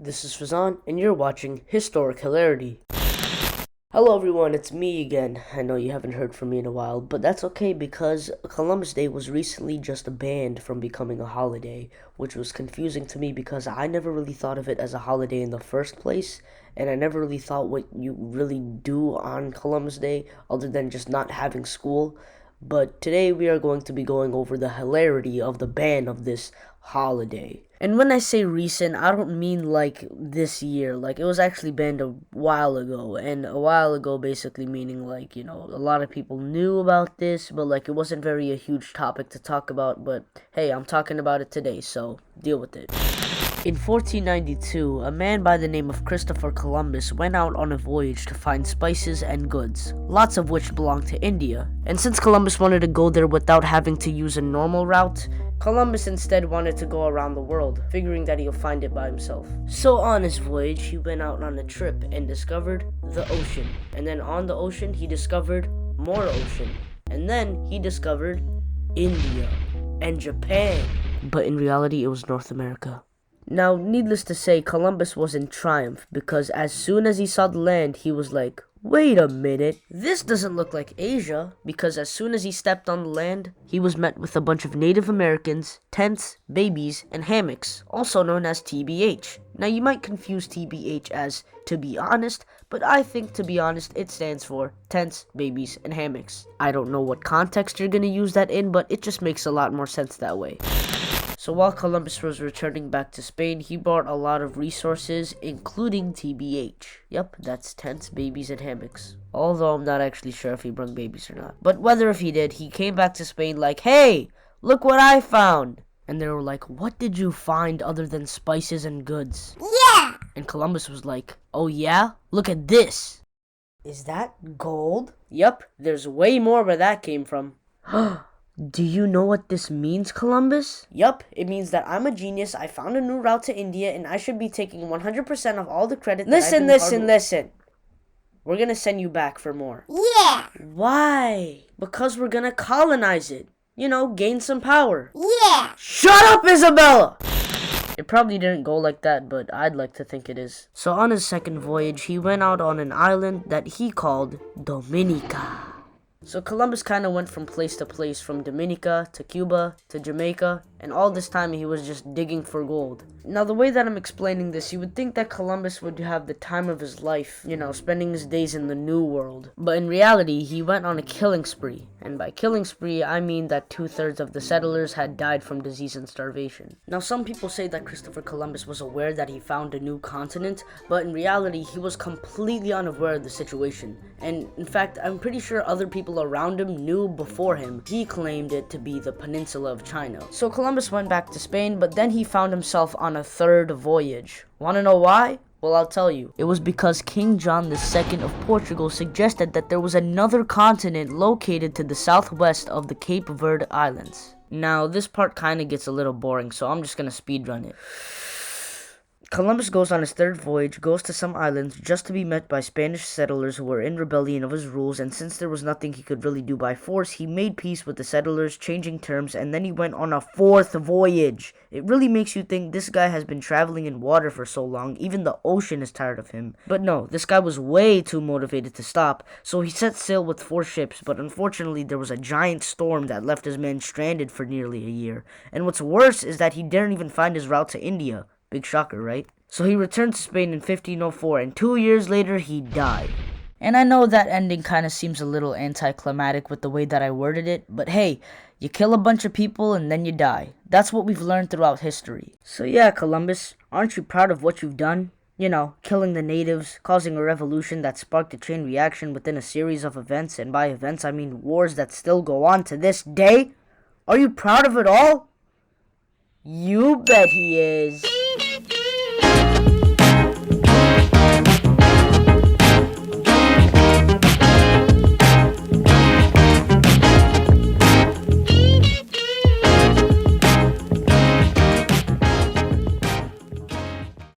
This is Fazan, and you're watching Historic Hilarity. Hello everyone, it's me again. I know you haven't heard from me in a while, but that's okay because Columbus Day was recently just banned from becoming a holiday, which was confusing to me because I never really thought of it as a holiday in the first place, and I never really thought what you really do on Columbus Day other than just not having school. But today we are going to be going over the hilarity of the ban of this holiday. And when I say recent, I don't mean like this year. Like, it was actually banned a while ago. And a while ago basically meaning like, a lot of people knew about this, but like it wasn't very a huge topic to talk about. But hey, I'm talking about it today, so deal with it. In 1492, a man by the name of Christopher Columbus went out on a voyage to find spices and goods, lots of which belonged to India. And since Columbus wanted to go there without having to use a normal route, Columbus instead wanted to go around the world, figuring that he'll find it by himself. So on his voyage, he went out on a trip and discovered the ocean. And then on the ocean, he discovered more ocean. And then he discovered India and Japan. But in reality, it was North America. Now, needless to say, Columbus was in triumph because as soon as he saw the land, he was like, wait a minute, this doesn't look like Asia, because as soon as he stepped on the land, he was met with a bunch of Native Americans, tents, babies, and hammocks, also known as TBH. Now, you might confuse TBH as to be honest, but I think to be honest, it stands for tents, babies, and hammocks. I don't know what context you're gonna use that in, but it just makes a lot more sense that way. So while Columbus was returning back to Spain, he brought a lot of resources, including TBH. Yep, that's tents, babies, and hammocks. Although I'm not actually sure if he brought babies or not. But whether if he did, he came back to Spain like, hey, look what I found! And they were like, what did you find other than spices and goods? Yeah! And Columbus was like, oh yeah? Look at this! Is that gold? Yep, there's way more where that came from. Do you know what this means, Columbus? Yup, it means that I'm a genius, I found a new route to India, and I should be taking 100% of all the credit. Listen. We're gonna send you back for more. Yeah! Why? Because we're gonna colonize it. Gain some power. Yeah! Shut up, Isabella! It probably didn't go like that, but I'd like to think it is. So on his second voyage, he went out on an island that he called Dominica. So Columbus kind of went from place to place, from Dominica to Cuba to Jamaica, and all this time he was just digging for gold. Now, the way that I'm explaining this, you would think that Columbus would have the time of his life, spending his days in the New World. But in reality, he went on a killing spree. And by killing spree, I mean that 2/3 of the settlers had died from disease and starvation. Now, some people say that Christopher Columbus was aware that he found a new continent, but in reality, he was completely unaware of the situation. And in fact, I'm pretty sure other people around him knew before him. He claimed it to be the peninsula of China. So Columbus went back to Spain, but then he found himself on a third voyage. Wanna know why? Well, I'll tell you. It was because King John II of Portugal suggested that there was another continent located to the southwest of the Cape Verde Islands. Now, this part kind of gets a little boring, so I'm just gonna speedrun it. Columbus goes on his third voyage, goes to some islands just to be met by Spanish settlers who were in rebellion of his rules, and since there was nothing he could really do by force, he made peace with the settlers, changing terms, and then he went on a fourth voyage. It really makes you think this guy has been traveling in water for so long, even the ocean is tired of him. But no, this guy was way too motivated to stop, so he set sail with 4 ships, but unfortunately there was a giant storm that left his men stranded for nearly a year. And what's worse is that he didn't even find his route to India. Big shocker, right? So he returned to Spain in 1504, and 2 years later, he died. And I know that ending kind of seems a little anticlimactic with the way that I worded it, but hey, you kill a bunch of people and then you die. That's what we've learned throughout history. So yeah, Columbus, aren't you proud of what you've done? Killing the natives, causing a revolution that sparked a chain reaction within a series of events, and by events I mean wars that still go on to this day? Are you proud of it all? You bet he is.